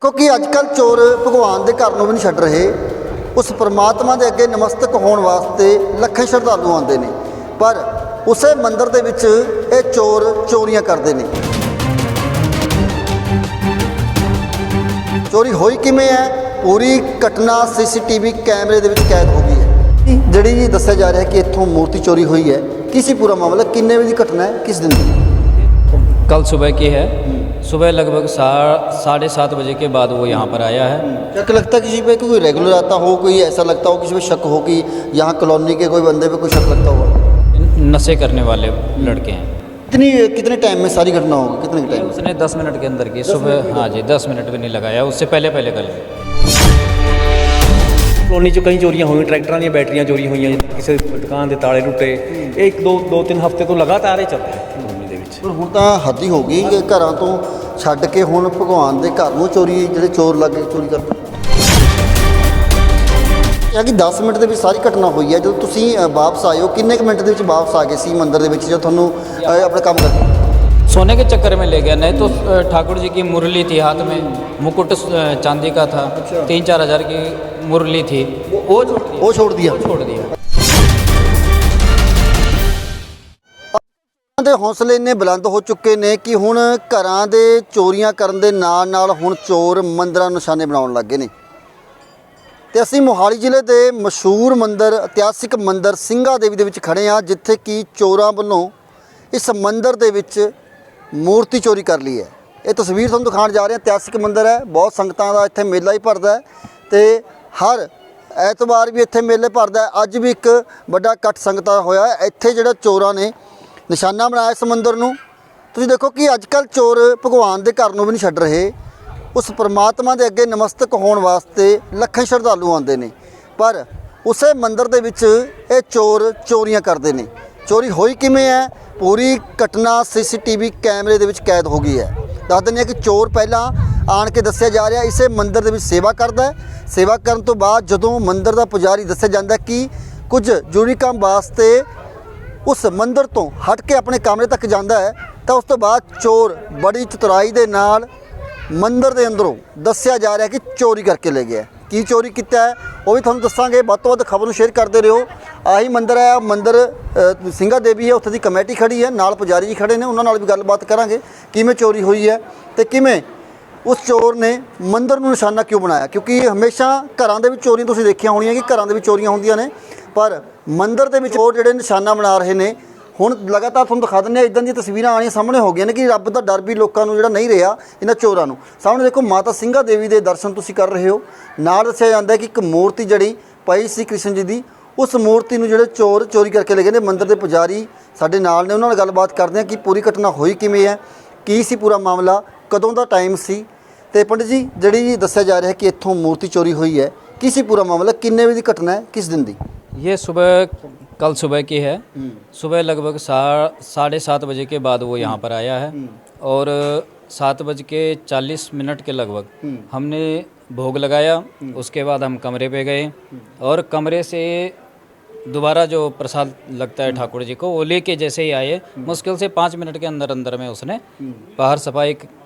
क्योंकि अजकल चोर भगवान के घर भी नहीं छड्ड रहे। उस परमात्मा के अगे नमस्तक होने वास्ते लखें श्रद्धालु आते हैं, पर उस मंदिर के विच ये चोर चोरियां करते हैं। चोरी होई किवें है, पूरी घटना CCTV कैमरे दे विच कैद हो गई है। जिहड़ी दस्सिया जा रहा है कि इत्थों मूर्ति चोरी हुई है, किसी पूरा मामला किन्ने बजे की घटना है, किस दिन की? कल सुबह की है। सुबह लगभग 7:30 बजे के बाद वो यहाँ पर आया है। क्या लगता है किसी पे कोई रेगुलर आता हो, कोई ऐसा लगता हो किसी पे शक हो कि यहाँ कॉलोनी के कोई बंदे पे कोई शक लगता होगा? नशे करने वाले लड़के हैं। कितने टाइम में सारी घटना होगी, कितने टाइम? उसने 10 मिनट के अंदर की सुबह। हाँ जी, 10 मिनट भी नहीं लगाया, उससे पहले कर लिया। कॉलोनी च कई चोरियां हुई, ट्रैक्टर दी बैटरियां चोरी हुई, किसी दुकान के ताले टुटे। एक दो तीन हफ्ते तो लगातार ही चलता है कॉलोनी दे विच। पर हुण तां हद ही हो गई कि घरां तो छड्ड के हुण भगवान दे घर नूं चोरी, जिहड़े चोर लगे चोरी करदे है कि 10 मिनट ਦੇ ਵਿੱਚ ਸਾਰੀ ਘਟਨਾ ਹੋਈ ਹੈ। ਜਦੋਂ ਤੁਸੀਂ ਵਾਪਸ ਆਏ ਹੋ, ਕਿੰਨੇ ਕੁ ਮਿੰਟ ਦੇ ਵਿੱਚ ਵਾਪਸ ਆ ਗਏ ਸੀ ਮੰਦਿਰ ਦੇ ਵਿੱਚ, ਜਦੋਂ ਤੁਹਾਨੂੰ ਆਪਣਾ ਕੰਮ ਕਰਦੇ? सोने के चक्कर में ले गया, नहीं तो ठाकुर जी की मुरली थी हाथ में, मुकुट चांदी का था। 3-4 हज़ार की मुरली थी, वो छोड़ दिया। ਦੇ ਹੌਸਲੇ ਇੰਨੇ ਬੁਲੰਦ ਹੋ ਚੁੱਕੇ ਨੇ ਕਿ ਹੁਣ ਘਰਾਂ ਦੇ ਚੋਰੀਆਂ ਕਰਨ ਦੇ ਨਾਲ ਹੁਣ ਚੋਰ ਮੰਦਰਾਂ ਨਿਸ਼ਾਨੇ ਬਣਾਉਣ ਲੱਗੇ ਨੇ। ਤੇ ਅਸੀਂ ਮੋਹਾਲੀ ਜ਼ਿਲ੍ਹੇ ਦੇ ਮਸ਼ਹੂਰ ਮੰਦਿਰ, ਇਤਿਹਾਸਿਕ ਮੰਦਿਰ ਸਿੰਘਾ ਦੇਵੀ ਦੇ ਵਿੱਚ ਖੜੇ ਹਾਂ, ਜਿੱਥੇ ਕਿ ਚੋਰਾਂ ਵੱਲੋਂ ਇਸ ਮੰਦਿਰ ਦੇ ਵਿੱਚ मूर्ति चोरी कर ली है। ये तस्वीर तुहानूं दिखाउण जा रहे हैं। इतिहासिक मंदिर है, बहुत संगतां दा इत्थे मेला ही भरदा है ते हर ऐतवार भी इत्थे मेले भरदा है। अज भी एक बड़ा इकट्ठ संगतां होया है। इत्थे जिहड़ा चोरां ने निशाना बनाया इस मंदिर नूं। तुसीं देखो कि अजकल चोर भगवान के घर नूं भी नहीं छड्ड रहे। उस परमात्मा के अगे नमस्तक होने वास्ते लखें श्रद्धालु आते हैं, पर उस मंदिर के विच ये चोर चोरियां करते हैं। चोरी होई किवें है, पूरी घटना CCTV कैमरे दे विच कैद हो गई है। दस दिंदे कि चोर पहला आण के दस्सिया जा रहा इसे मंदिर दे विच सेवा करता है। सेवा करन तो बाद जदों मंदिर का पुजारी दस्सिया जांदा कि कुछ जरूरी काम वास्ते उस मंदिर तो हट के अपने कमरे तक जाता है, तो उस तो बाद चोर बड़ी चतुराई दे नाल मंदिर के अंदरों दस्सिया जा रहा है कि चोरी करके ले गया। की चोरी किया है वो भी तुहानूं दस्सांगे। वध तो वध खबर नूं शेयर करते रहो। आही मंदिर है, मंदिर ਸਿੰਘਾ देवी है, उत्थे दी कमेटी खड़ी है, नाल पुजारी जी खड़े ने, उन्हां नाल भी गलबात करांगे किवें चोरी हुई है ते किवें उस चोर ने मंदिर नूं निशाना क्यों बनाया। क्योंकि हमेशा घरां दे विच चोरियां तुसीं देखियां होणीआं कि घरां दे विच चोरियां हुंदियां ने, पर मंदिर दे विच चोर जिहड़े निशाना बना रहे ने। ਹੁਣ लगातार ਤੁਹਾਨੂੰ ਦਿਖਾ ਦਿੰਦੇ इदां दी तस्वीरां आनियां सामने हो गई ने कि रब का डर भी लोगों को जिहड़ा नहीं रहा इन्हां चोरां नूं। सामने देखो माता ਸਿੰਘਾ देवी के दर्शन तुसीं कर रहे हो। नाल दस्सिया जांदा है कि एक मूर्ति जिहड़ी पई सी कृष्ण जी की, उस मूर्ति नूं जिहड़े चोर चोरी करके ले गए ने। मंदिर के पुजारी साडे नाल ने, उन्हां नाल गलबात करदे हां कि पूरी घटना होई किवें है, की सी पूरा मामला, कदों दा टाइम सी। ते पंडित जी जिहड़ी दस्सिया जा रहा है कि इत्थों मूर्ति चोरी हुई है, की सी पूरा मामला, किन्ने बजे की घटना है, किस दिन दी? ये कल सुबह की है। सुबह लगभग 7:30 बजे के बाद वो यहाँ पर आया है, और 7:40 के लगभग हमने भोग लगाया। उसके बाद हम कमरे पे गए, और कमरे से दोबारा जो प्रसाद लगता है ठाकुर जी को, वो लेके जैसे ही आए, मुश्किल से 5 मिनट के अंदर में उसने बाहर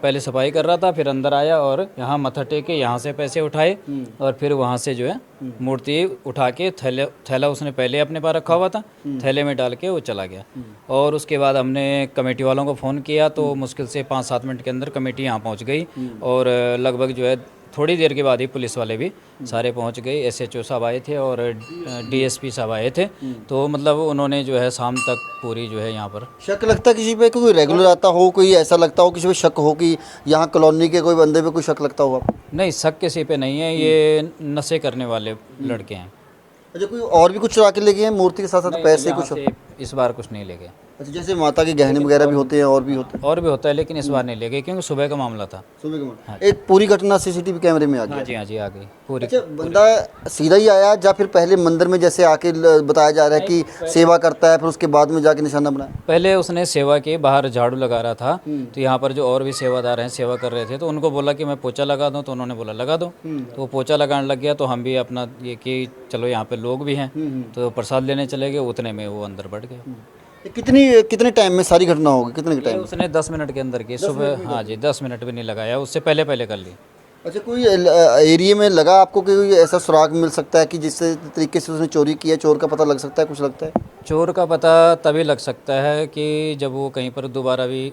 पहले सफाई कर रहा था, फिर अंदर आया और यहाँ मत्था टेके यहाँ से पैसे उठाए, और फिर वहाँ से जो है मूर्ति उठा के थैला उसने पहले अपने पास रखा हुआ था, थैले में डाल के वो चला गया। और उसके बाद हमने कमेटी वालों को फ़ोन किया, तो मुश्किल से 5-7 मिनट के अंदर कमेटी यहाँ पहुँच गई, और लगभग जो है थोड़ी देर के बाद ही पुलिस वाले भी सारे पहुंच गए। SHO साहब आए थे और DSP साहब आए थे, तो मतलब उन्होंने जो है शाम तक पूरी जो है यहाँ पर। शक लगता है किसी पे कोई रेगुलर आता हो, कोई ऐसा लगता हो किसी पे शक हो कि यहाँ कॉलोनी के कोई बंदे पे कोई शक लगता हो? नहीं, शक किसी पे नहीं है, ये नशे करने वाले लड़के हैं। अच्छा, कोई और भी कुछ चुरा के ले गए हैं मूर्ति के साथ साथ? पैसे कुछ इस बार कुछ नहीं ले गए। अच्छा, जैसे माता के गहने वगैरह भी होते हैं, और भी होता है, लेकिन इस बार नहीं ले गए क्योंकि सुबह का मामला था। सुबह के मामला। एक पूरी घटना CCTV कैमरे में आ गई? हाँ जी, आ गई पूरी। अच्छा, बंदा सीधा ही आया या फिर पहले मंदिर में जैसे आके बताया जा रहा है कि सेवा करता है, फिर उसके बाद में जाके निशाना बनाया? पहले उसने सेवा की, बाहर झाड़ू लगा रहा था, तो यहाँ पर जो और भी सेवादार हैं सेवा कर रहे थे, तो उनको बोला कि मैं पोछा लगा दूँ, तो उन्होंने बोला लगा दो, तो वो पोछा लगाने लग गया। तो हम भी अपना ये कि चलो यहाँ पे लोग भी हैं, तो प्रसाद लेने चले गए, उतने में वो अंदर बढ़ गए। कितने टाइम में सारी घटना होगी, कितने टाइम? उसने 10 मिनट के अंदर की सुबह। हाँ जी, 10 मिनट भी नहीं लगाया, उससे पहले कर ली। अच्छा, कोई एरिया में लगा आपको कि कोई ऐसा सुराग मिल सकता है कि जिस तरीके से उसने चोरी किया, चोर का पता लग सकता है, कुछ लगता है? चोर का पता तभी लग सकता है कि जब वो कहीं पर दोबारा भी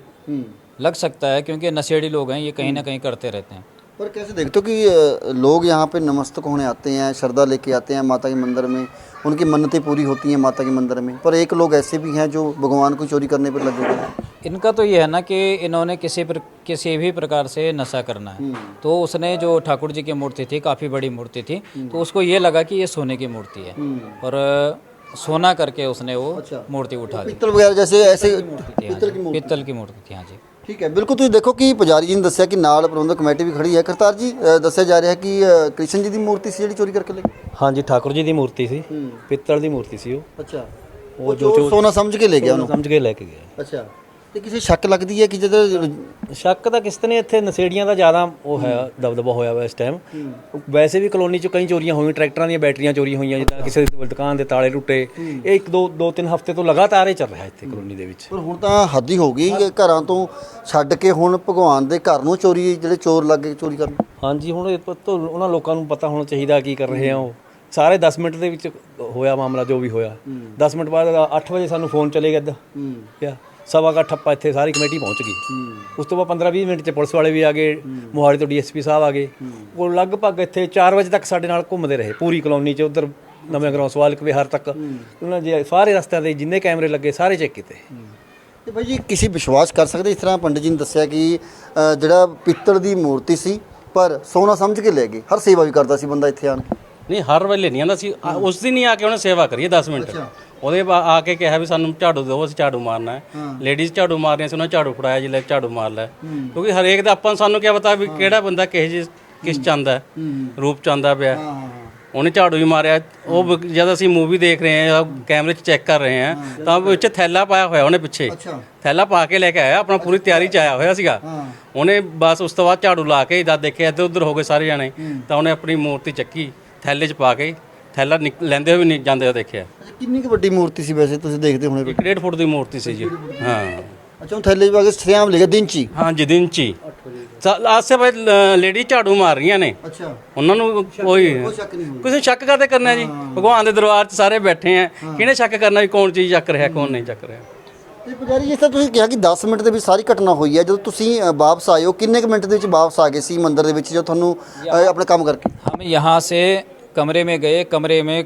लग सकता है, क्योंकि नशेड़ी लोग हैं, ये कहीं ना कहीं करते रहते हैं। पर कैसे देखते हो कि लोग यहाँ पे नमस्तक होने आते हैं, श्रद्धा लेके आते हैं माता के मंदिर में, उनकी मन्नतें पूरी होती हैं माता के मंदिर में, पर एक लोग ऐसे भी हैं जो भगवान को चोरी करने पर लगे हुए हैं। इनका तो ये है ना कि इन्होंने किसी भी प्रकार से नशा करना है, तो उसने जो ठाकुर जी की मूर्ति थी, काफ़ी बड़ी मूर्ति थी, तो उसको ये लगा कि ये सोने की मूर्ति है, और सोना करके उसने वो मूर्ति उठा दी। पित्तल वगैरह जैसे ऐसे पित्तल की मूर्ति थी। हाँ जी, ठीक है, बिल्कुल। ਤੁਸੀਂ देखो कि पुजारी जी ने दस्या कि नाल प्रबंधक कमेटी भी खड़ी है। करतार जी, ਦੱਸਿਆ ਜਾ ਰਿਹਾ ਕਿ ਕ੍ਰਿਸ਼ਨ ਜੀ ਦੀ ਮੂਰਤੀ ਸੀ ਜਿਹੜੀ ਚੋਰੀ ਕਰਕੇ ਲੈ ਗਏ। ਹਾਂਜੀ ਠਾकुर जी ਦੀ ਮੂਰਤੀ ਸੀ, ਪਿੱਤਲ ਦੀ ਮੂਰਤੀ ਸੀ ਉਹ। ਅੱਛਾ, ਉਹ ਜੋ ਸੋਨਾ ਸਮਝ ਕੇ ਲੈ ਗਿਆ ਉਹਨੂੰ। ਸਮਝ ਕੇ ਲੈ ਕੇ ਗਿਆ। ਅੱਛਾ, ਤੇ ਕਿਸੇ ਸ਼ੱਕ ਲੱਗਦੀ ਹੈ ਕਿ ਜਦੋਂ ਸ਼ੱਕ ਤਾਂ ਕਿਸ ਨੇ ਇੱਥੇ ਨਸ਼ੇੜੀਆਂ ਦਾ ਜ਼ਿਆਦਾ ਉਹ ਹੈ, ਦਬਦਬਾ ਹੋਇਆ ਵਾ ਇਸ ਟਾਈਮ। ਵੈਸੇ ਵੀ ਕਲੋਨੀ 'ਚ ਕਈ ਚੋਰੀਆਂ ਹੋਈਆਂ, ਟਰੈਕਟਰਾਂ ਦੀਆਂ ਬੈਟਰੀਆਂ ਚੋਰੀ ਹੋਈਆਂ, ਜਿੱਦਾਂ ਕਿਸੇ ਦੀ ਦੁਕਾਨ ਦੇ ਤਾਲੇ ਟੁੱਟੇ। ਇਹ ਇੱਕ ਦੋ ਤਿੰਨ ਹਫ਼ਤੇ ਤੋਂ ਲਗਾਤਾਰ ਇਹ ਚੱਲ ਰਿਹਾ ਇੱਥੇ ਕਲੋਨੀ ਦੇ ਵਿੱਚ। ਪਰ ਹੁਣ ਤਾਂ ਹੱਦ ਹੀ ਹੋ ਗਈ ਕਿ ਘਰਾਂ ਤੋਂ ਛੱਡ ਕੇ ਹੁਣ ਭਗਵਾਨ ਦੇ ਘਰ ਨੂੰ ਚੋਰੀ, ਜਿਹੜੇ ਚੋਰ ਲੱਗੇ ਚੋਰੀ ਕਰਨ। ਹਾਂਜੀ, ਹੁਣ ਉਹਨਾਂ ਲੋਕਾਂ ਨੂੰ ਪਤਾ ਹੋਣਾ ਚਾਹੀਦਾ ਕੀ ਕਰ ਰਹੇ ਆ ਉਹ। ਸਾਰੇ 10 ਮਿੰਟ ਦੇ ਵਿੱਚ ਹੋਇਆ ਮਾਮਲਾ ਜੋ ਵੀ ਹੋਇਆ। 10 ਮਿੰਟ ਬਾਅਦ 8 ਵਜੇ ਸਾਨੂੰ ਫੋਨ ਚਲੇ ਗਿਆ ਕਿਆ ਸਵਾ ਕਾ ਠੱਪਾ ਇੱਥੇ ਸਾਰੀ ਕਮੇਟੀ ਪਹੁੰਚ ਗਈ। ਉਸ ਤੋਂ ਬਾਅਦ 15-20 ਮਿੰਟ 'ਚ ਪੁਲਿਸ ਵਾਲੇ ਵੀ ਆ ਗਏ, ਮੋਹਾਲੀ ਤੋਂ DSP ਸਾਹਿਬ ਆ ਗਏ। ਉਹ ਲਗਭਗ ਇੱਥੇ 4 ਵਜੇ ਤੱਕ ਸਾਡੇ ਨਾਲ ਘੁੰਮਦੇ ਰਹੇ ਪੂਰੀ ਕਲੋਨੀ 'ਚ, ਉੱਧਰ ਨਵੇਂ ਗਰਾਉਂ ਸਵਾਲਕ ਵਿਹਾਰ ਤੱਕ। ਉਹਨਾਂ ਜੇ ਸਾਰੇ ਰਸਤਿਆਂ ਦੇ ਜਿੰਨੇ ਕੈਮਰੇ ਲੱਗੇ ਸਾਰੇ ਚੈੱਕ ਕੀਤੇ। ਤੇ ਭਾਈ ਜੀ, ਕਿਸੇ ਵਿਸ਼ਵਾਸ ਕਰ ਸਕਦੇ ਇਸ ਤਰ੍ਹਾਂ ਪੰਡਿਤ ਜੀ ਨੇ ਦੱਸਿਆ ਕਿ ਜਿਹੜਾ ਪਿੱਤਲ ਦੀ ਮੂਰਤੀ ਸੀ ਪਰ ਸੋਨਾ ਸਮਝ ਕੇ ਲੈ ਗਏ। ਹਰ ਸੇਵਾ ਵੀ ਕਰਦਾ ਸੀ ਬੰਦਾ ਇੱਥੇ ਆਣ ਕੇ। ਨਹੀਂ, ਹਰ ਵੇਲੇ ਨਹੀਂ ਆਉਂਦਾ ਸੀ। ਉਸ ਦਿਨ ਹੀ ਆ ਕੇ ਉਹਨੇ ਸੇਵਾ ਕਰੀ 10 ਮਿੰਟ। ਉਹਦੇ ਆ ਕੇ ਕਿਹਾ ਵੀ ਸਾਨੂੰ ਝਾੜੂ ਦਿਓ, ਅਸੀਂ ਝਾੜੂ ਮਾਰਨਾ ਹੈ। ਲੇਡੀਜ਼ ਝਾੜੂ ਮਾਰਨੀਆਂ ਸੀ, ਉਹਨਾਂ ਝਾੜੂ ਫੜਾਇਆ, ਜਿਲੇ ਝਾੜੂ ਮਾਰ ਲੈ। ਕਿਉਂਕਿ ਹਰੇਕ ਦਾ ਆਪਾਂ ਸਾਨੂੰ ਕੀ ਪਤਾ ਵੀ ਕਿਹੜਾ ਬੰਦਾ ਕਿਸ ਚਾਹੁੰਦਾ ਰੂਪ ਚਾਹੁੰਦਾ ਪਿਆ। ਉਹਨੇ ਝਾੜੂ ਹੀ ਮਾਰਿਆ। ਉਹ ਜਦ ਅਸੀਂ ਮੂਵੀ ਦੇਖ ਰਹੇ ਹਾਂ, ਕੈਮਰੇ 'ਚ ਚੈੱਕ ਕਰ ਰਹੇ ਹਾਂ, ਤਾਂ ਵਿੱਚ ਥੈਲਾ ਪਾਇਆ ਹੋਇਆ ਉਹਨੇ, ਪਿੱਛੇ ਥੈਲਾ ਪਾ ਕੇ ਲੈ ਕੇ ਆਇਆ, ਆਪਣਾ ਪੂਰੀ ਤਿਆਰੀ 'ਚ ਆਇਆ ਹੋਇਆ ਸੀਗਾ ਉਹਨੇ। ਬਸ ਉਸ ਤੋਂ ਬਾਅਦ ਝਾੜੂ ਲਾ ਕੇ ਜਦ ਦੇਖਿਆ ਇੱਧਰ ਉੱਧਰ ਹੋ ਗਏ ਸਾਰੇ ਜਾਣੇ, ਤਾਂ ਉਹਨੇ ਆਪਣੀ ਮੂਰਤੀ ਚੱਕੀ, ਥੈਲੇ 'ਚ ਪਾ ਕੇ ਥੈਲਾ ਲੈਂਦੇ ਹੋਏ ਨਹੀਂ ਜਾਂਦੇ ਹੋਏ ਦੇਖਿਆ। ਕਿੰਨੀ ਕੁ ਵੱਡੀ ਮੂਰਤੀ ਸੀ ਵੈਸੇ, ਤੁਸੀਂ ਦੇਖਦੇ ਹੋਣੇ? 1.5 ਫੁੱਟ ਦੀ ਮੂਰਤੀ ਸੀ ਜੀ। ਹਾਂ, ਅੱਛਾ, ਉਹ ਥੈਲੇ 'ਚ ਪਾ ਕੇ ਸਰਿਆਮ ਲੈ ਗਿਆ ਦਿਨ 'ਚ ਹੀ? ਹਾਂ ਜੀ, ਦਿਨ 'ਚ ਹੀ। ਆਸੇ ਪਾਸੇ ਲੇਡੀ ਝਾੜੂ ਮਾਰ ਰਹੀਆਂ ਨੇ, ਅੱਛਾ, ਉਹਨਾਂ ਨੂੰ ਕੋਈ ਕਿਸੇ ਸ਼ੱਕ ਕਰਦੇ ਕਰਨਾ ਜੀ। ਭਗਵਾਨ ਦੇ ਦਰਬਾਰ 'ਚ ਸਾਰੇ ਬੈਠੇ ਆ, ਕਿਹਨੇ ਸ਼ੱਕ ਕਰਨਾ ਵੀ ਕੌਣ ਚੀਜ਼ ਚੱਕ ਰਿਹਾ ਕੌਣ ਨਹੀਂ ਚੱਕ ਰਿਹਾ। ਤੇ ਪੁਜਾਰੀ ਜਿਸ ਤਰ੍ਹਾਂ ਤੁਸੀਂ ਕਿਹਾ ਕਿ 10 ਮਿੰਟ ਦੇ ਵਿੱਚ ਸਾਰੀ ਘਟਨਾ ਹੋਈ ਹੈ, ਜਦੋਂ ਤੁਸੀਂ ਵਾਪਸ ਆਏ ਹੋ ਕਿੰਨੇ ਕੁ ਮਿੰਟ ਦੇ ਵਿੱਚ ਵਾਪਸ ਆ ਗਏ ਸੀ ਮੰਦਿਰ ਦੇ ਵਿੱਚ, ਜੋ ਤੁਹਾਨੂੰ ਆਪਣਾ ਕੰਮ ਕਰਕੇ? हम यहाँ से कमरे में गए, कमरे में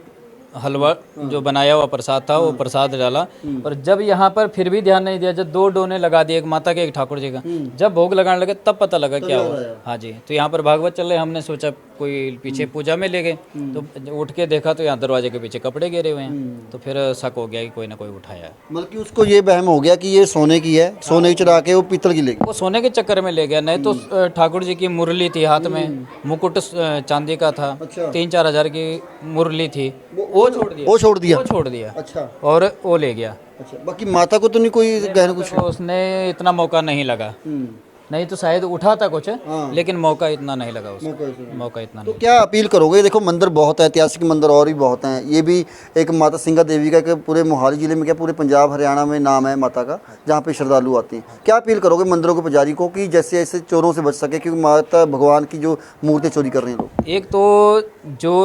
हलवा जो बनाया हुआ प्रसाद था वो प्रसाद डाला, पर जब यहाँ पर फिर भी ध्यान नहीं दिया, जब 2 डोने लगा दिए, एक माता के एक ठाकुर जी का, जब भोग लगाने लगे तब पता लगा क्या हुआ। हाँ जी, तो यहाँ पर भागवत चल रहे, हमने सोचा कोई पीछे पूजा में ले गए, तो उठ के देखा तो यहाँ दरवाजे के पीछे कपड़े गिरे हुए हैं, तो फिर शक हो गया कि कोई ना कोई उठाया है। मतलब कि उसको ये वहम हो गया कि ये सोने की है, सोने की चुरा के वो पीतल की ले गया। वो सोने के चक्कर में ले गया, नहीं तो ठाकुर जी की मुरली थी हाथ में, मुकुट चांदी का था, 3-4 हज़ार की मुरली थी, वो छोड़ दिया। वो छोड़ दिया? वो छोड़ दिया। अच्छा, और वो ले गया। अच्छा, बाकी माता को तो नहीं कोई गहना कुछ? उसने इतना मौका नहीं लगा, नहीं तो शायद उठा था कुछ, लेकिन मौका इतना नहीं लगा उसको, मौका इतना तो नहीं। क्या अपील करोगे? देखो मंदिर बहुत है, ऐतिहासिक मंदिर और भी बहुत हैं। ये भी एक माता सिंगा देवी का, कि पूरे मोहाली ज़िले में क्या पूरे पंजाब हरियाणा में नाम है माता का, जहाँ पे श्रद्धालु आते हैं। क्या अपील करोगे मंदिरों के पुजारी को कि जैसे ऐसे चोरों से बच सके, क्योंकि माता भगवान की जो मूर्ति चोरी कर रहे हैं लोग? एक तो जो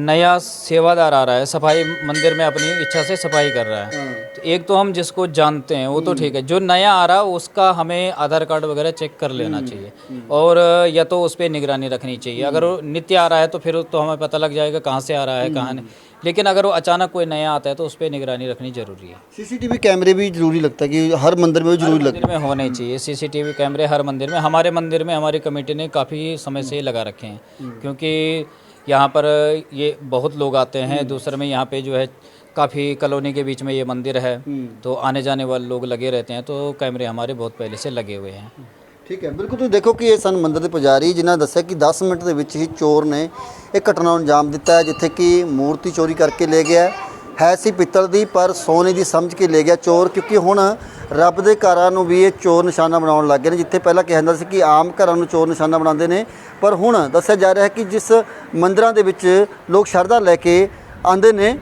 नया सेवादार आ रहा है, सफाई मंदिर में अपनी इच्छा से सफाई कर रहा है, तो एक तो हम जिसको जानते हैं वो तो ठीक है, जो नया आ रहा है उसका हमें आधार कार्ड वगैरह चेक कर लेना चाहिए, और या तो उस पर निगरानी रखनी चाहिए। अगर वो नित्य आ रहा है तो फिर तो हमें पता लग जाएगा कहाँ से आ रहा है कहाँ नहीं, लेकिन अगर वो अचानक कोई नया आता है तो उस पर निगरानी रखनी जरूरी है। CCTV कैमरे भी जरूरी लगता है कि हर मंदिर में जरूरी लगता मंदिर में होने चाहिए CCTV कैमरे हर मंदिर में। हमारे मंदिर में हमारी कमेटी ने काफ़ी समय से लगा रखे हैं, क्योंकि यहाँ पर ये बहुत लोग आते हैं। दूसरे में यहाँ पे जो है काफ़ी कॉलोनी के बीच में ये मंदिर है, तो आने जाने वाले लोग लगे रहते हैं, तो कैमरे हमारे बहुत पहले से लगे हुए हैं। ठीक है, बिल्कुल। ਤੁਸੀਂ ਦੇਖੋ ਕਿ ਇਹ ਸਨ ਮੰਦਿਰ ਦੇ ਪੁਜਾਰੀ, ਜਿਨ੍ਹਾਂ ਨੇ ਦੱਸਿਆ ਕਿ 10 ਮਿੰਟ ਦੇ ਵਿੱਚ ਹੀ ਚੋਰ ਨੇ ਇਹ ਘਟਨਾ ਨੂੰ ਅੰਜਾਮ ਦਿੱਤਾ ਹੈ, ਜਿੱਥੇ ਕਿ ਮੂਰਤੀ ਚੋਰੀ ਕਰਕੇ ਲੈ ਗਿਆ ਹੈ ਸੀ ਪਿੱਤਲ ਦੀ, ਪਰ ਸੋਨੇ ਦੀ ਸਮਝ ਕੇ ਲੈ ਗਿਆ ਚੋਰ। ਕਿਉਂਕਿ ਹੁਣ ਰੱਬ ਦੇ ਘਰਾਂ ਨੂੰ ਵੀ ਇਹ ਚੋਰ ਨਿਸ਼ਾਨਾ ਬਣਾਉਣ ਲੱਗ ਗਏ ਨੇ, ਜਿੱਥੇ ਪਹਿਲਾਂ ਕਿਹਾ ਜਾਂਦਾ ਸੀ ਕਿ ਆਮ ਘਰਾਂ ਨੂੰ ਚੋਰ ਨਿਸ਼ਾਨਾ ਬਣਾਉਂਦੇ ਨੇ, ਪਰ ਹੁਣ ਦੱਸਿਆ ਜਾ ਰਿਹਾ ਹੈ ਕਿ ਜਿਸ ਮੰਦਿਰਾਂ ਦੇ ਵਿੱਚ ਲੋਕ ਸ਼ਰਧਾ ਲੈ ਕੇ ਆਉਂਦੇ ਨੇ,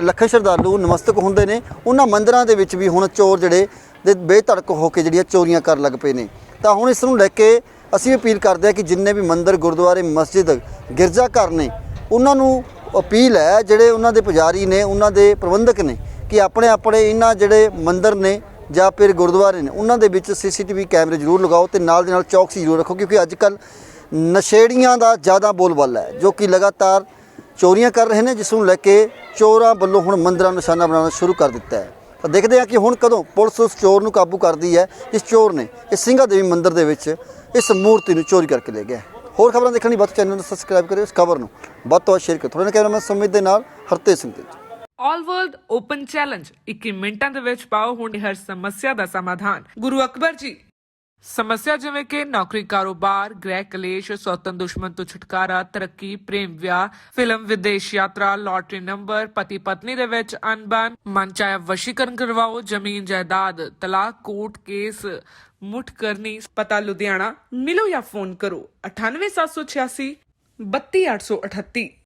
ਲੱਖਾਂ ਸ਼ਰਧਾਲੂ ਨਮਸਤਕ ਹੁੰਦੇ ਨੇ, ਉਹਨਾਂ ਮੰਦਿਰਾਂ ਦੇ ਵਿੱਚ ਵੀ ਹੁਣ ਚੋਰ ਜਿਹੜੇ ਦੇ ਬੇਧੜਕ ਹੋ ਕੇ ਜਿਹੜੀਆਂ ਚੋਰੀਆਂ ਕਰਨ ਲੱਗ ਪਏ ਨੇ। ਤਾਂ ਹੁਣ ਇਸ ਨੂੰ ਲੈ ਕੇ ਅਸੀਂ ਅਪੀਲ ਕਰਦੇ ਹਾਂ ਕਿ ਜਿੰਨੇ ਵੀ ਮੰਦਿਰ ਗੁਰਦੁਆਰੇ ਮਸਜਿਦ ਗਿਰਜਾ ਘਰ ਨੇ ਉਹਨਾਂ ਨੂੰ ਅਪੀਲ ਹੈ, ਜਿਹੜੇ ਉਹਨਾਂ ਦੇ ਪੁਜਾਰੀ ਨੇ ਉਹਨਾਂ ਦੇ ਪ੍ਰਬੰਧਕ ਨੇ, ਕਿ ਆਪਣੇ ਆਪਣੇ ਇਹਨਾਂ ਜਿਹੜੇ ਮੰਦਿਰ ਨੇ ਜਾਂ ਫਿਰ ਗੁਰਦੁਆਰੇ ਨੇ ਉਹਨਾਂ ਦੇ ਵਿੱਚ CCTV ਕੈਮਰੇ ਜ਼ਰੂਰ ਲਗਾਓ ਤੇ ਨਾਲ ਦੇ ਨਾਲ ਚੌਕਸੀ ਜ਼ਰੂਰ ਰੱਖੋ, ਕਿਉਂਕਿ ਅੱਜ ਕੱਲ੍ਹ ਨਸ਼ੇੜੀਆਂ ਦਾ ਜ਼ਿਆਦਾ ਬੋਲਬਾਲਾ ਹੈ ਜੋ ਕਿ ਲਗਾਤਾਰ ਚੋਰੀਆਂ ਕਰ ਰਹੇ ਨੇ, ਜਿਸ ਨੂੰ ਲੈ ਕੇ ਚੋਰਾਂ ਵੱਲੋਂ ਹੁਣ ਮੰਦਿਰਾਂ ਨੂੰ ਨਿਸ਼ਾਨਾ ਬਣਾਉਣਾ ਸ਼ੁਰੂ ਕਰ ਦਿੱਤਾ ਹੈ। ਤਾਂ ਦੇਖਦੇ ਹਾਂ ਕਿ ਹੁਣ ਕਦੋਂ ਪੁਲਿਸ ਉਸ ਚੋਰ ਨੂੰ ਕਾਬੂ ਕਰਦੀ ਹੈ ਜਿਸ ਚੋਰ ਨੇ ਇਸ ਸਿੰਘਾ ਦੇਵੀ ਮੰਦਿਰ ਦੇ ਵਿੱਚ ਇਸ ਮੂਰਤੀ ਨੂੰ ਚੋਰੀ ਕਰਕੇ ਲੈ ਗਿਆ। ਹੋਰ ਖਬਰਾਂ ਦੇਖਣ ਲਈ ਵੱਧ ਚੈਨਲ ਨੂੰ ਸਬਸਕ੍ਰਾਈਬ ਕਰਿਓ, ਇਸ ਖਬਰ ਨੂੰ ਵੱਧ ਤੋਂ ਵੱਧ ਸ਼ੇਅਰ ਕਰੋ। ਤੁਹਾਡੇ ਨਾਲ ਕੈਮਰਾਮੈਨ ਸੁਮਿਤ ਦੇ ਨਾਲ ਹਰਤੇਜ ਸਿੰਘ ਤੇਜ। ਆਲ ਵਰਲਡ ਓਪਨ ਚੈਲੰਜ 21 ਮਿੰਟਾਂ ਦੇ ਵਿੱਚ ਪਾਓ ਹੁਣ ਹਰ ਸਮੱਸਿਆ ਦਾ ਸਮਾਧਾਨ। ਗੁਰੂ ਅਕਬਰ ਜੀ। ਸਮੱਸਿਆ ਜਿਵੇਂ ਕਿ ਨੌਕਰੀ, ਕਾਰੋਬਾਰ, ਗ੍ਰਹਿ ਕਲੇਸ਼, ਸੌਤਨ ਦੁਸ਼ਮਣ ਤੋਂ ਛੁਟਕਾਰਾ, ਤਰੱਕੀ, ਪ੍ਰੇਮ ਵਿਆਹ, ਫਿਲਮ, ਵਿਦੇਸ਼ ਯਾਤਰਾ, ਲਾਟਰੀ ਨੰਬਰ, ਪਤੀ ਪਤਨੀ ਦੇ ਵਿੱਚ ਅਣਬਣ, ਮਨ ਚਾਹਿਆ ਵਸ਼ੀਕਰਨ ਕਰਵਾਓ, ਜ਼ਮੀਨ ਜਾਇਦਾਦ, ਤਲਾਕ, ਕੋਰਟ ਕੇਸ, ਮੁੱਠ ਕਰਨੀ। ਪਤਾ ਲੁਧਿਆਣਾ। ਮਿਲੋ ਜਾਂ ਫੋਨ ਕਰੋ 98786 32838।